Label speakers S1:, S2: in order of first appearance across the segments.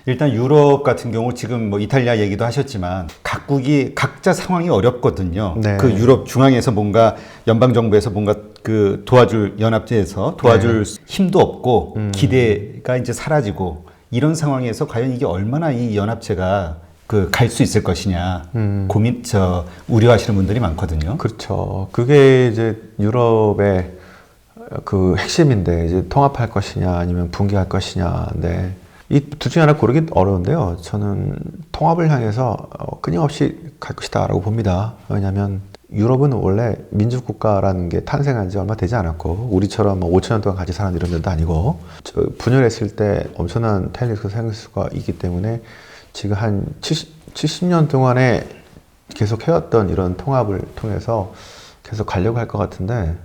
S1: 일단 유럽 같은 경우 지금 뭐 이탈리아 얘기도 하셨지만 각국이 각자 상황이 어렵거든요.
S2: 네.
S1: 그 유럽 중앙에서 뭔가 연방 정부에서 뭔가 그 도와줄 연합제에서 도와줄 힘도 없고 기대가 이제 사라지고 이런 상황에서 과연 이게 얼마나 이 연합체가 그 갈 수 있을 것이냐 우려하시는 분들이 많거든요.
S2: 그렇죠. 그게 이제 유럽의 그 핵심인데 이제 통합할 것이냐 아니면 붕괴할 것이냐인데 이 둘 중에 하나 고르기 어려운데요. 저는 통합을 향해서 끊임없이 갈 것이다라고 봅니다. 왜냐하면 유럽은 원래 민주국가라는 게 탄생한 지 얼마 되지 않았고 우리처럼 뭐 5천 년 동안 같이 사는 이런 데도 아니고 분열했을 때 엄청난 탄력수 생길 수가 있기 때문에 지금 한 70년 동안에 계속 해왔던 이런 통합을 통해서 계속 가려고 할 것 같은데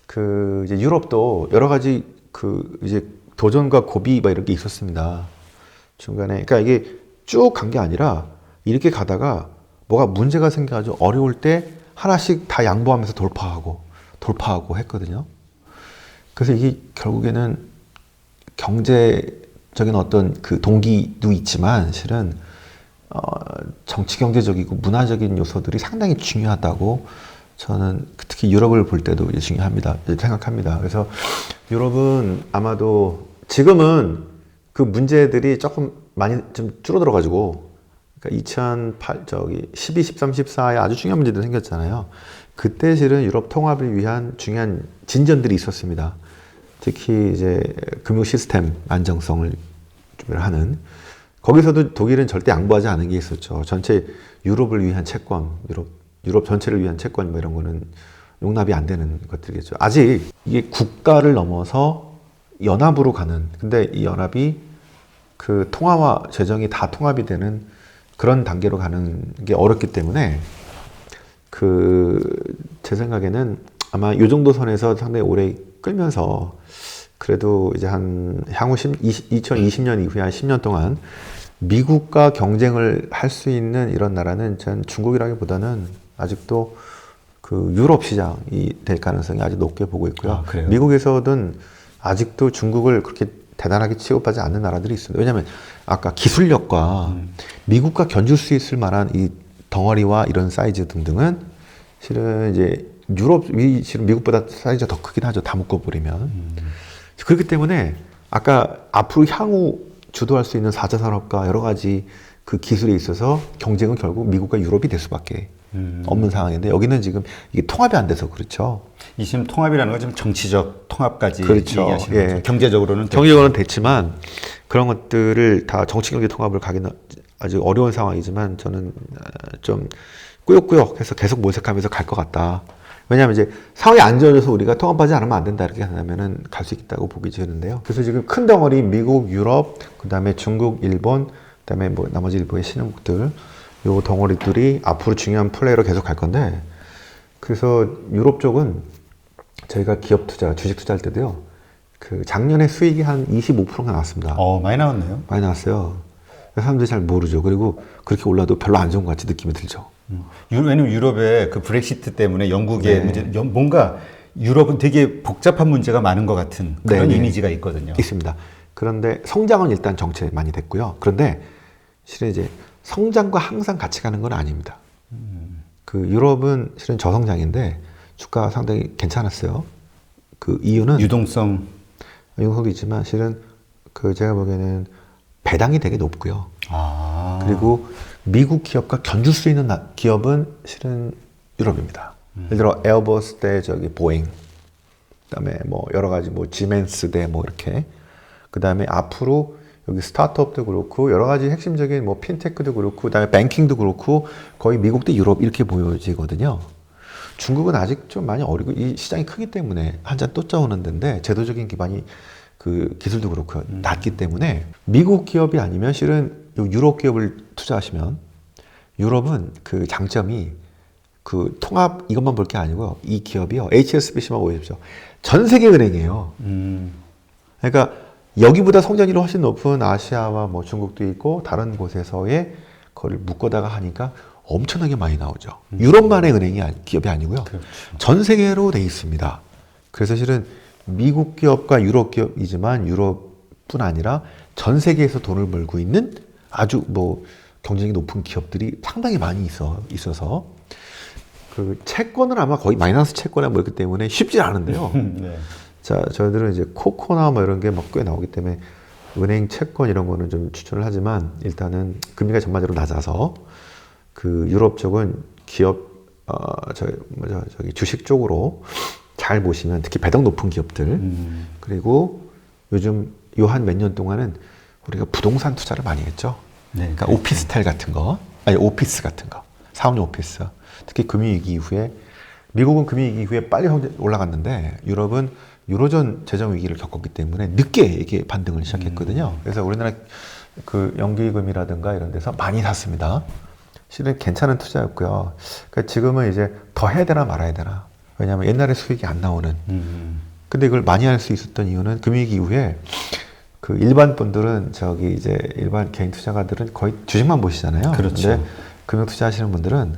S2: 그 이제 유럽도 여러 가지 그 이제 도전과 고비 막 이런 게 있었습니다. 중간에 그러니까 이게 쭉 간 게 아니라 이렇게 가다가 뭐가 문제가 생겨가지고 어려울 때 하나씩 다 양보하면서 돌파하고 했거든요. 그래서 이게 결국에는 경제적인 어떤 그 동기도 있지만 실은 정치 경제적이고 문화적인 요소들이 상당히 중요하다고 저는 특히 유럽을 볼 때도 중요합니다. 생각합니다. 그래서 유럽은 아마도 지금은 그 문제들이 조금 많이 좀 줄어들어가지고 그러니까 12, 13, 14에 아주 중요한 문제들이 생겼잖아요. 그때 실은 유럽 통합을 위한 중요한 진전들이 있었습니다. 특히 이제 금융 시스템 안정성을 하는 거기서도 독일은 절대 양보하지 않은 게 있었죠. 전체 유럽을 위한 채권, 유럽 전체를 위한 채권 뭐 이런 거는 용납이 안 되는 것들이겠죠. 아직 이게 국가를 넘어서 연합으로 가는 근데 이 연합이 그 통화와 재정이 다 통합이 되는 그런 단계로 가는 게 어렵기 때문에 제 생각에는 아마 이 정도 선에서 상당히 오래 끌면서 그래도 이제 향후 2020년 이후에 한 10년 동안 미국과 경쟁을 할 수 있는 이런 나라는 전 중국이라기보다는 아직도 그 유럽 시장이 될 가능성이 아주 높게 보고 있고요. 미국에서는 아직도 중국을 그렇게 대단하게 취급하지 않는 나라들이 있습니다. 왜냐하면 아까 기술력과 미국과 견줄 수 있을 만한 이 덩어리와 이런 사이즈 등등은 실은 이제 유럽이 실은 미국보다 사이즈가 더 크긴 하죠. 다 묶어버리면. 그렇기 때문에 아까 앞으로 향후 주도할 수 있는 4차 산업과 여러 가지 그 기술에 있어서 경쟁은 결국 미국과 유럽이 될 수밖에 없는 상황인데 여기는 지금 이게 통합이 안 돼서 그렇죠.
S1: 이 지금 통합이라는 건 좀 정치적 통합까지
S2: 그렇죠.
S1: 얘기하시는 거죠.
S2: 경제적으로는 됐지만 그런 것들을 다 정치 경제 통합을 가기는 아주 어려운 상황이지만 저는 좀 꾸역꾸역 해서 계속 모색하면서 갈 것 같다. 왜냐하면 이제 상황이 안 좋아져서 우리가 통합하지 않으면 안 된다 이렇게 한다면은 갈 수 있다고 보기 되는데요. 그래서 지금 큰 덩어리 미국, 유럽, 그다음에 중국, 일본, 그다음에 뭐 나머지 일본의 신흥국들 요 덩어리들이 앞으로 중요한 플레이로 계속 갈 건데 그래서 유럽 쪽은 저희가 기업 투자, 주식 투자할 때도요. 그 작년에 수익이 한 25%가 나왔습니다.
S1: 많이 나왔네요.
S2: 많이 나왔어요. 사람들이 잘 모르죠. 그리고 그렇게 올라도 별로 안 좋은 것 같이 느낌이 들죠.
S1: 왜냐면 유럽의 그 브렉시트 때문에 영국의 문제, 뭔가 유럽은 되게 복잡한 문제가 많은 것 같은 그런 이미지가 있거든요.
S2: 있습니다. 그런데 성장은 일단 정체 많이 됐고요. 그런데 실은 이제 성장과 항상 같이 가는 건 아닙니다. 그 유럽은 실은 저성장인데 주가가 상당히 괜찮았어요. 그 이유는
S1: 유동성도
S2: 있지만 실은 그 제가 보기에는 배당이 되게 높고요. 그리고 미국 기업과 견줄 수 있는 기업은 실은 유럽입니다. 예를 들어 에어버스 대 보잉, 그다음에 뭐 여러 가지 뭐 지멘스 대 뭐 이렇게, 그다음에 앞으로 여기 스타트업도 그렇고 여러 가지 핵심적인 뭐 핀테크도 그렇고 그다음에 뱅킹도 그렇고 거의 미국 대 유럽 이렇게 보여지거든요. 중국은 아직 좀 많이 어리고 이 시장이 크기 때문에 한 잔 또 짜오는 데인데 제도적인 기반이 그 기술도 그렇고 낮기 때문에 미국 기업이 아니면 실은 유럽 기업을 투자하시면 유럽은 그 장점이 그 통합 이것만 볼 게 아니고요. 이 기업이요. HSBC만 보십시오. 전 세계 은행이에요. 그러니까 여기보다 성장률이 훨씬 높은 아시아와 뭐 중국도 있고 다른 곳에서의 그걸 묶어다가 하니까 엄청나게 많이 나오죠. 유럽만의 은행이 기업이 아니고요.
S1: 그렇죠.
S2: 전 세계로 돼 있습니다. 그래서 실은 미국 기업과 유럽 기업이지만 유럽 뿐 아니라 전 세계에서 돈을 벌고 있는 아주 뭐 경쟁력이 높은 기업들이 상당히 많이 있어서 그 채권은 아마 거의 마이너스 채권이나 뭐 있기 때문에 쉽지 않은데요.
S1: 네.
S2: 자, 저희들은 이제 코코나 뭐 이런 게 막 꽤 나오기 때문에 은행 채권 이런 거는 좀 추천을 하지만 일단은 금리가 전반적으로 낮아서 그 유럽 쪽은 기업 저기 주식 쪽으로 잘 보시면 특히 배당 높은 기업들 그리고 요즘 요 한 몇 년 동안은 우리가 부동산 투자를 많이 했죠.
S1: 네,
S2: 그러니까 오피스텔 같은 거, 아니 오피스 같은 거, 사업용 오피스. 특히 금융위기 이후에 미국은 금융위기 이후에 빨리 올라갔는데 유럽은 유로존 재정 위기를 겪었기 때문에 늦게 이게 반등을 시작했거든요. 그래서 우리나라 그 연기금이라든가 이런 데서 많이 샀습니다. 실은 괜찮은 투자였고요. 그러니까 지금은 이제 더 해야 되나 말아야 되나. 왜냐하면 옛날에 수익이 안 나오는. 근데 이걸 많이 할 수 있었던 이유는 금융위기 이후에 그 일반 분들은 저기 이제 일반 개인 투자가들은 거의 주식만 보시잖아요.
S1: 그렇죠.
S2: 근데 금융 투자하시는 분들은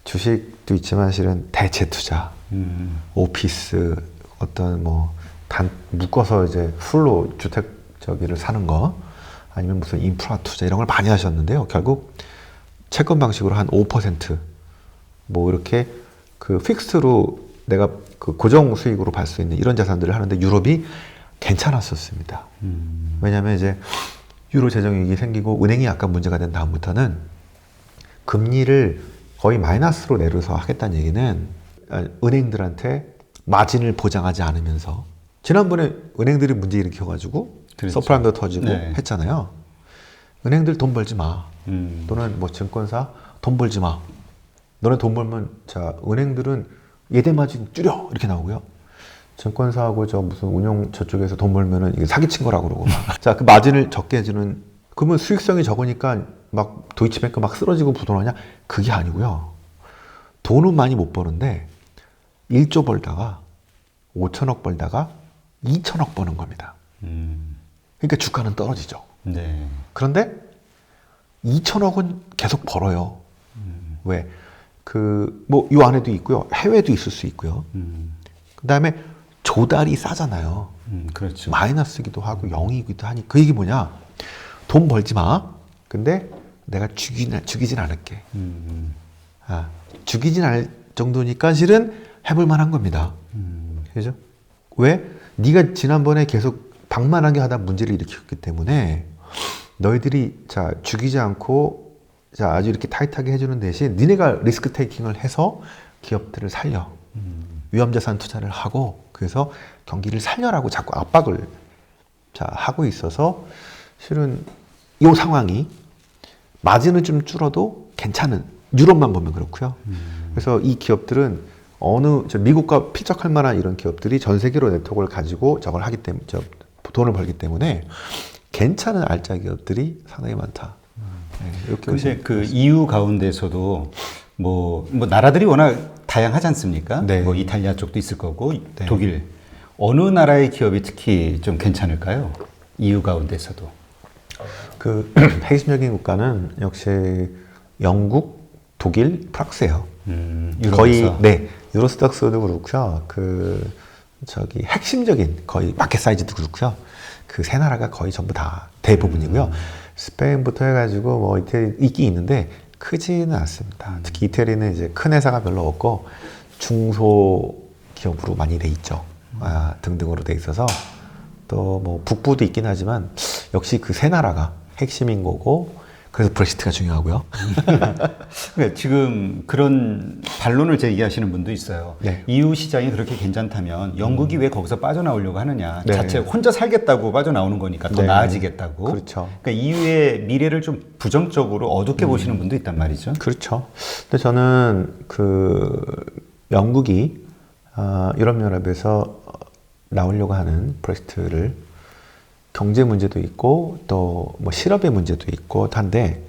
S2: 주식도 있지만 실은 대체 투자, 오피스, 어떤 뭐 묶어서 이제 풀로 주택 저기를 사는 거 아니면 무슨 인프라 투자 이런 걸 많이 하셨는데요. 결국 채권 방식으로 한 5% 이렇게 그 픽스로 내가 그 고정 수익으로 받을 수 있는 이런 자산들을 하는데 유럽이 괜찮았었습니다. 왜냐하면 이제 유로 재정 위기 생기고 은행이 약간 문제가 된 다음부터는 금리를 거의 마이너스로 내려서 하겠다는 얘기는 은행들한테 마진을 보장하지 않으면서 지난번에 은행들이 문제 일으켜가지고
S1: 그렇죠.
S2: 서프라임도 터지고
S1: 네.
S2: 했잖아요. 은행들 돈 벌지 마. 또는 뭐 증권사 돈 벌지 마. 너네 돈 벌면 자 은행들은 예대 마진 줄여 이렇게 나오고요. 증권사하고 저 무슨 운용 저쪽에서 돈 벌면은 이게 사기친 거라고 그러고 자 그 마진을 적게 해주는 그러면 수익성이 적으니까 막 도이치뱅크 막 쓰러지고 부도나냐 그게 아니고요. 돈은 많이 못 버는데 1조 벌다가 5천억 벌다가 2천억 버는 겁니다. 그러니까 주가는 떨어지죠.
S1: 네.
S2: 그런데 2천억은 계속 벌어요. 왜? 그 뭐 이 안에도 있고요. 해외도 있을 수 있고요. 그다음에 조달이 싸잖아요.
S1: 그렇죠.
S2: 마이너스기도 하고 0이기도 하니 그 얘기 뭐냐? 돈 벌지 마. 근데 내가 죽이진 않을게. 죽이진 않을 정도니까 실은 해볼 만한 겁니다. 그죠? 왜? 네가 지난번에 계속 방만하게 하다 문제를 일으켰기 때문에 너희들이 자 죽이지 않고 자 아주 이렇게 타이트하게 해주는 대신 니네가 리스크 테이킹을 해서 기업들을 살려. 위험자산 투자를 하고 그래서 경기를 살려라고 자꾸 압박을 자 하고 있어서 실은 이 상황이 마진은 좀 줄어도 괜찮은 유럽만 보면 그렇고요. 그래서 이 기업들은 미국과 필적할 만한 이런 기업들이 전 세계로 네트워크를 가지고 저걸 하기 때문에 돈을 벌기 때문에 괜찮은 알짜 기업들이 상당히 많다. 네, 이렇게
S1: 근데 그 EU 가운데서도 뭐 나라들이 워낙 다양하지 않습니까?
S2: 네.
S1: 뭐 이탈리아 쪽도 있을 거고 독일 어느 나라의 기업이 특히 좀 괜찮을까요? EU 가운데서도
S2: 그 핵심적인 국가는 역시 영국, 독일, 프랑스예요. 거의
S1: 유럽에서.
S2: 네 유로스톡스도 그렇고요. 그 저기 핵심적인 거의 마켓 사이즈도 그렇고요. 그 세 나라가 거의 전부 다 대부분이고요. 스페인부터 해가지고 뭐 이태리 있긴 있는데 크지는 않습니다. 특히 이태리는 이제 큰 회사가 별로 없고 중소 기업으로 많이 돼 있죠. 등등으로 돼 있어서 또 뭐 북부도 있긴 하지만 역시 그 세 나라가 핵심인 거고 그래서 브렉시트가 중요하고요.
S1: 그러니까 지금 그런 반론을 제기하시는 분도 있어요.
S2: 네.
S1: EU 시장이 그렇게 괜찮다면 영국이 왜 거기서 빠져나오려고 하느냐.
S2: 네.
S1: 자체 혼자 살겠다고 빠져나오는 거니까 더
S2: 네.
S1: 나아지겠다고.
S2: 그렇죠.
S1: 그러니까 EU의 미래를 좀 부정적으로 어둡게 보시는 분도 있단 말이죠.
S2: 그렇죠. 근데 저는 그 영국이 유럽연합에서 나오려고 하는 브렉시트를 경제 문제도 있고 또 뭐 실업의 문제도 있고 한데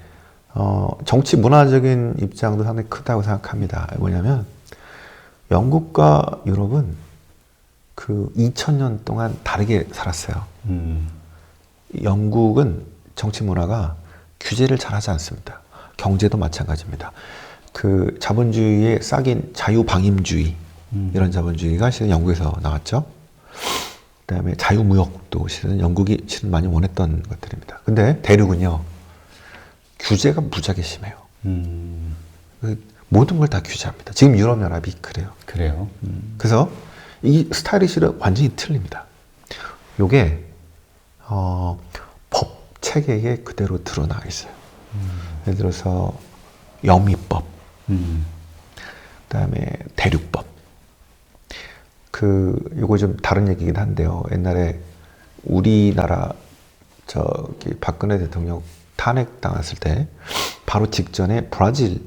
S2: 정치 문화적인 입장도 상당히 크다고 생각합니다. 뭐냐면 영국과 유럽은 그 2000년 동안 다르게 살았어요. 영국은 정치 문화가 규제를 잘하지 않습니다. 경제도 마찬가지입니다. 그 자본주의에 싹인 자유방임주의 이런 자본주의가 실은 영국에서 나왔죠. 그다음에 자유무역도 실은 영국이 실은 많이 원했던 것들입니다. 근데 대륙은요, 규제가 무지하게 심해요. 그 모든 걸 다 규제합니다. 지금 유럽연합이 그래요.
S1: 그래요.
S2: 그래서 이 스타일이 실은 완전히 틀립니다. 요게 법 체계에 그대로 드러나 있어요. 예를 들어서 영미법, 그다음에 대륙법. 요거 좀 다른 얘기긴 한데요. 옛날에 우리나라 저기 박근혜 대통령 탄핵 당했을 때 바로 직전에 브라질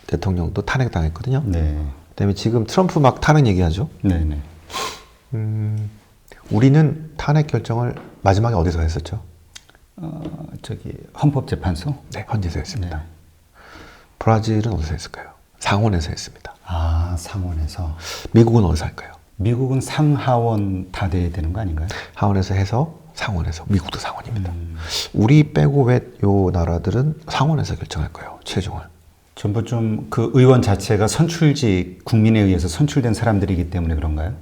S2: 대통령도 탄핵 당했거든요.
S1: 네.
S2: 그다음에 지금 트럼프 막 탄핵 얘기하죠.
S1: 네네.
S2: 우리는 탄핵 결정을 마지막에 어디서 했었죠?
S1: 저기 헌법재판소?
S2: 네, 헌재에서 했습니다.
S1: 네.
S2: 브라질은 어디서 했을까요? 상원에서 했습니다.
S1: 아, 상원에서.
S2: 미국은 어디서 할까요?
S1: 미국은 상하원 다 돼야 되는 거 아닌가요?
S2: 하원에서 해서 상원에서, 미국도 상원입니다. 우리 빼고 왜 요 나라들은 상원에서 결정할 거예요, 최종을.
S1: 전부 좀 그 의원 자체가 선출직, 국민에 의해서 선출된 사람들이기 때문에 그런가요?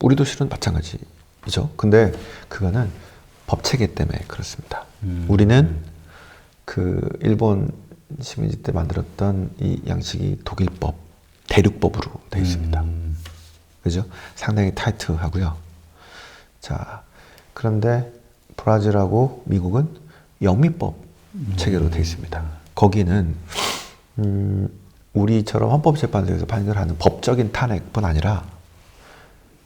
S2: 우리도 실은 마찬가지죠. 근데 그거는 법 체계 때문에 그렇습니다. 우리는 그 일본 식민지 때 만들었던 이 양식이 독일법, 대륙법으로 되어 있습니다. 그죠? 상당히 타이트하고요. 자, 그런데 브라질하고 미국은 영미법 체계로 되어 있습니다. 거기는 우리처럼 헌법재판소에서 판결하는 법적인 탄핵뿐 아니라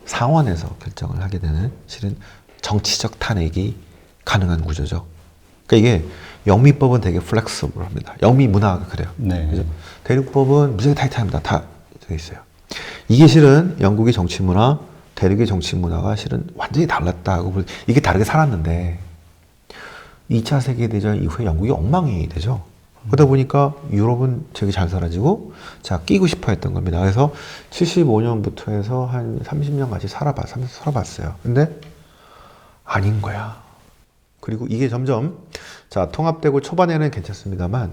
S2: 상원에서 결정을 하게 되는 실은 정치적 탄핵이 가능한 구조죠. 그러니까 이게 영미법은 되게 플렉서블합니다. 영미 문화가 그래요.
S1: 네.
S2: 그죠? 대륙법은 무지하게 타이트합니다. 다 되어 있어요. 이게 실은 영국의 정치 문화, 대륙의 정치 문화가 실은 완전히 달랐다고. 이게 다르게 살았는데 2차 세계대전 이후에 영국이 엉망이 되죠. 그러다 보니까 유럽은 되게 잘 살아지고 자 끼고 싶어 했던 겁니다. 그래서 75년부터 해서 한 30년까지 살아봤어요. 근데 아닌 거야. 그리고 이게 점점 자 통합되고 초반에는 괜찮습니다만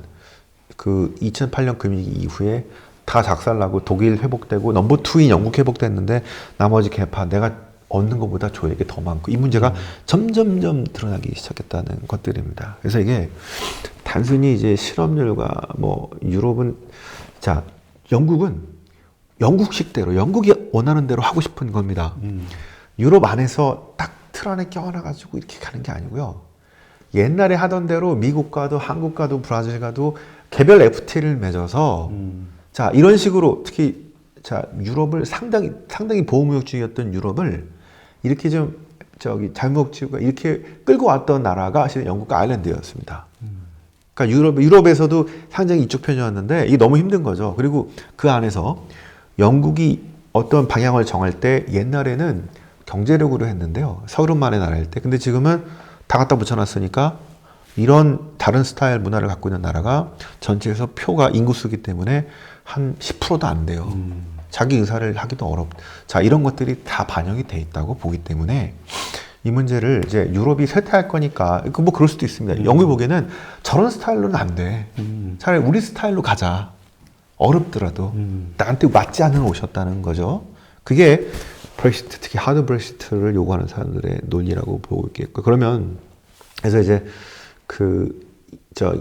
S2: 그 2008년 금융위기 이후에 다 작살나고 독일 회복되고 넘버 2인 영국 회복됐는데 나머지 개파 내가 얻는 것보다 줘야게 더 많고 이 문제가 점점점 드러나기 시작했다는 것들입니다. 그래서 이게 단순히 이제 실업률과 뭐 유럽은 자 영국은 영국식대로 영국이 원하는 대로 하고 싶은 겁니다. 유럽 안에서 딱 틀 안에 껴안아가지고 이렇게 가는 게 아니고요. 옛날에 하던 대로 미국과도 한국과도 브라질과도 개별 FTA를 맺어서 자 이런 식으로 특히 자 유럽을 상당히 보호무역주의였던 유럽을 이렇게 좀 저기 자유무역주의가 이렇게 끌고 왔던 나라가 사실 영국과 아일랜드였습니다. 그러니까 유럽에서도 상당히 이쪽 편이었는데 이게 너무 힘든 거죠. 그리고 그 안에서 영국이 어떤 방향을 정할 때 옛날에는 경제력으로 했는데요. 서름만의 나라일 때. 근데 지금은 다 갖다 붙여놨으니까 이런 다른 스타일 문화를 갖고 있는 나라가 전체에서 표가 인구수기 때문에 한 10%도 안 돼요. 자기 의사를 하기도 자, 이런 것들이 다 반영이 돼 있다고 보기 때문에 이 문제를 이제 유럽이 쇠퇴할 거니까, 뭐 그럴 수도 있습니다. 영국이 보기에는 저런 스타일로는 안 돼. 차라리 우리 스타일로 가자. 어렵더라도. 나한테 맞지 않는 옷이었다는 거죠. 그게 브렉시트, 특히 하드 브렉시트를 요구하는 사람들의 논리라고 보고 있겠고. 그러면, 그래서 이제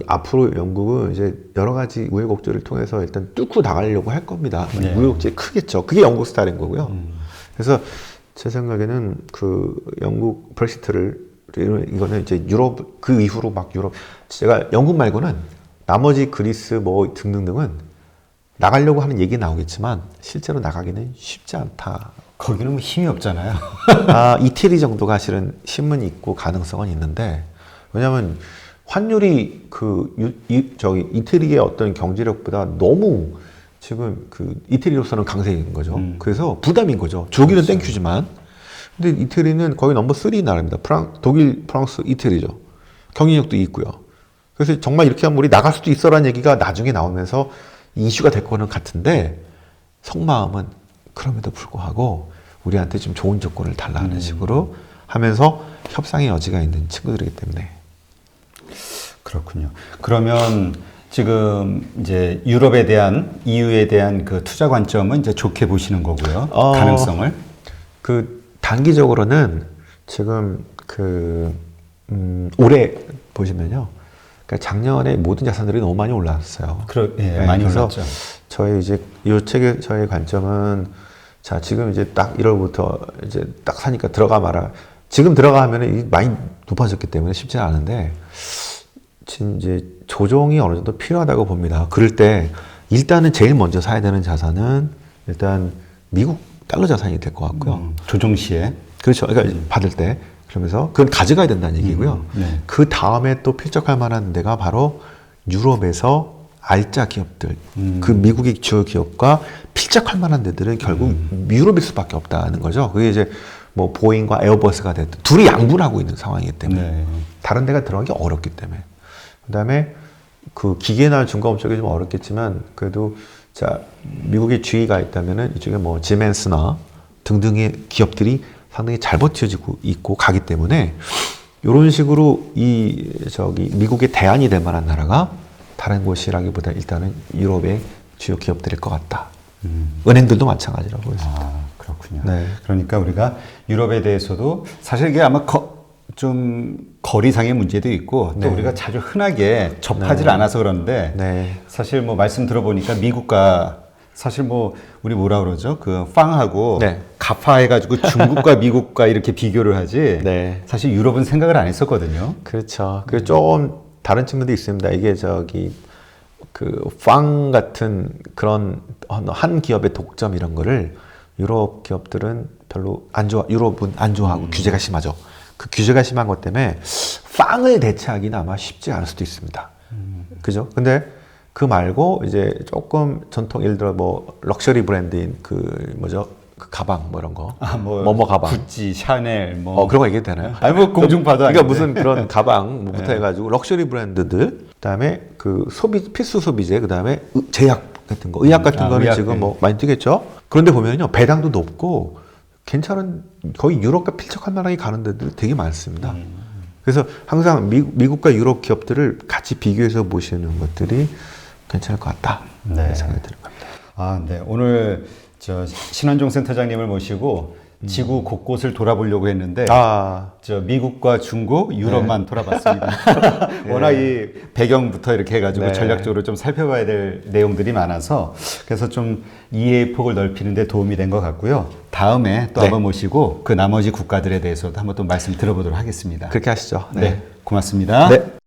S2: 앞으로 영국은 이제 여러 가지 우여곡절을 통해서 일단 뚫고 나가려고 할 겁니다.
S1: 네.
S2: 우여곡절이 크겠죠. 그게 영국 스타일인 거고요. 그래서 제 생각에는 영국 브렉시트를 이거는 이제 유럽 그 이후로 막 유럽 제가 영국 말고는 나머지 그리스 뭐 등등등은 나가려고 하는 얘기 나오겠지만 실제로 나가기는 쉽지 않다.
S1: 거기는 뭐 힘이 없잖아요.
S2: 이태리 정도가 실은 힘은 있고 가능성은 있는데 왜냐하면 환율이 이태리의 어떤 경제력보다 너무 지금 이태리로서는 강세인 거죠. 그래서 부담인 거죠. 저기는
S1: 그렇죠.
S2: 땡큐지만. 근데 이태리는 거의 넘버 3 나라입니다. 독일, 프랑스, 이태리죠. 경쟁력도 있고요. 그래서 정말 이렇게 하면 우리 나갈 수도 있어라는 얘기가 나중에 나오면서 이슈가 될 거는 같은데 속마음은 그럼에도 불구하고 우리한테 좀 좋은 조건을 달라는 식으로 하면서 협상의 여지가 있는 친구들이기 때문에.
S1: 그렇군요. 그러면 지금 이제 유럽에 대한 EU에 대한 그 투자 관점은 이제 좋게 보시는 거고요. 가능성을.
S2: 단기적으로는 지금 올해 보시면요. 그러니까 작년에 모든 자산들이 너무 많이 올랐어요.
S1: 예, 많이
S2: 그래서
S1: 올랐죠.
S2: 저희 이제 이 책의 저희 관점은 자, 지금 이제 딱 1월부터 이제 딱 사니까 들어가 마라. 지금 들어가 하면은 많이 높아졌기 때문에 쉽지는 않은데 지금 이제 조정이 어느 정도 필요하다고 봅니다. 그럴 때 일단은 제일 먼저 사야 되는 자산은 일단 미국 달러 자산이 될 것 같고요.
S1: 조정 시에.
S2: 그렇죠. 그러니까 받을 때. 그러면서 그건 가져가야 된다는 얘기고요.
S1: 네.
S2: 그 다음에 또 필적할 만한 데가 바로 유럽에서 알짜 기업들, 그 미국의 주요 기업과 필적할 만한 데들은 결국 유럽일 수밖에 없다는 거죠. 그게 이제 뭐 보잉과 에어버스가 됐든 둘이 양분하고 있는 상황이기 때문에
S1: 네.
S2: 다른 데가 들어가기 어렵기 때문에. 그다음에 그 기계나 중공업 쪽이 좀 어렵겠지만 그래도 자 미국의 주의가 있다면은 이쪽에 뭐 지멘스나 등등의 기업들이 상당히 잘 버텨지고 있고 가기 때문에 이런 식으로 미국의 대안이 될 만한 나라가 다른 곳이라기보다 일단은 유럽의 주요 기업들일 것 같다. 은행들도 마찬가지라고 보겠습니다.
S1: 아, 그렇군요.
S2: 네.
S1: 그러니까 우리가 유럽에 대해서도 사실 이게 아마 좀 거리상의 문제도 있고 또
S2: 네.
S1: 우리가 자주 흔하게 접하지 않아서 그런데
S2: 네.
S1: 사실 뭐 말씀 들어보니까 미국과 사실 뭐 우리 뭐라 그러죠? 그 빵하고
S2: 네.
S1: 가파해가지고 중국과 미국과 이렇게 비교를 하지.
S2: 네.
S1: 사실 유럽은 생각을 안 했었거든요.
S2: 그렇죠. 그 조금 다른 측면도 있습니다. 이게 빵 같은 그런 한 기업의 독점 이런 거를 유럽 기업들은 별로 안 좋아. 유럽은 안 좋아하고 규제가 심하죠. 그 규제가 심한 것 때문에 빵을 대체하기는 아마 쉽지 않을 수도 있습니다. 그죠? 근데 그 말고 이제 조금 전통 예를 들어 뭐 럭셔리 브랜드인 그 가방 뭐 이런 거. 뭐뭐 가방.
S1: 구찌, 샤넬 뭐
S2: 그런 거 얘기해도 되나요?
S1: 아니 뭐 공중파도
S2: 그러니까
S1: 아닌데.
S2: 무슨 그런 가방 뭐부터 해가지고 럭셔리 브랜드들, 그다음에 그 필수 소비재, 그다음에 제약 같은 거, 의약 같은 거는
S1: 의약,
S2: 지금
S1: 네.
S2: 뭐 많이 뛰겠죠. 그런데 보면요 배당도 높고 괜찮은 거의 유럽과 필적할 만하게 가는 데들 되게 많습니다. 그래서 항상 미국과 유럽 기업들을 같이 비교해서 보시는 것들이 괜찮을 것 같다.
S1: 네.
S2: 생각이 드는 겁니다.
S1: 아, 네. 오늘 신환종 센터장님을 모시고 지구 곳곳을 돌아보려고 했는데 미국과 중국, 유럽만 돌아봤습니다. 워낙 이 배경부터 이렇게 해가지고
S2: 네.
S1: 전략적으로 좀 살펴봐야 될 내용들이 많아서 그래서 좀 이해의 폭을 넓히는 데 도움이 된 것 같고요. 다음에 또 한번 모시고 그 나머지 국가들에 대해서도 한번 또 말씀 들어보도록 하겠습니다.
S2: 그렇게 하시죠.
S1: 네. 고맙습니다.
S2: 네.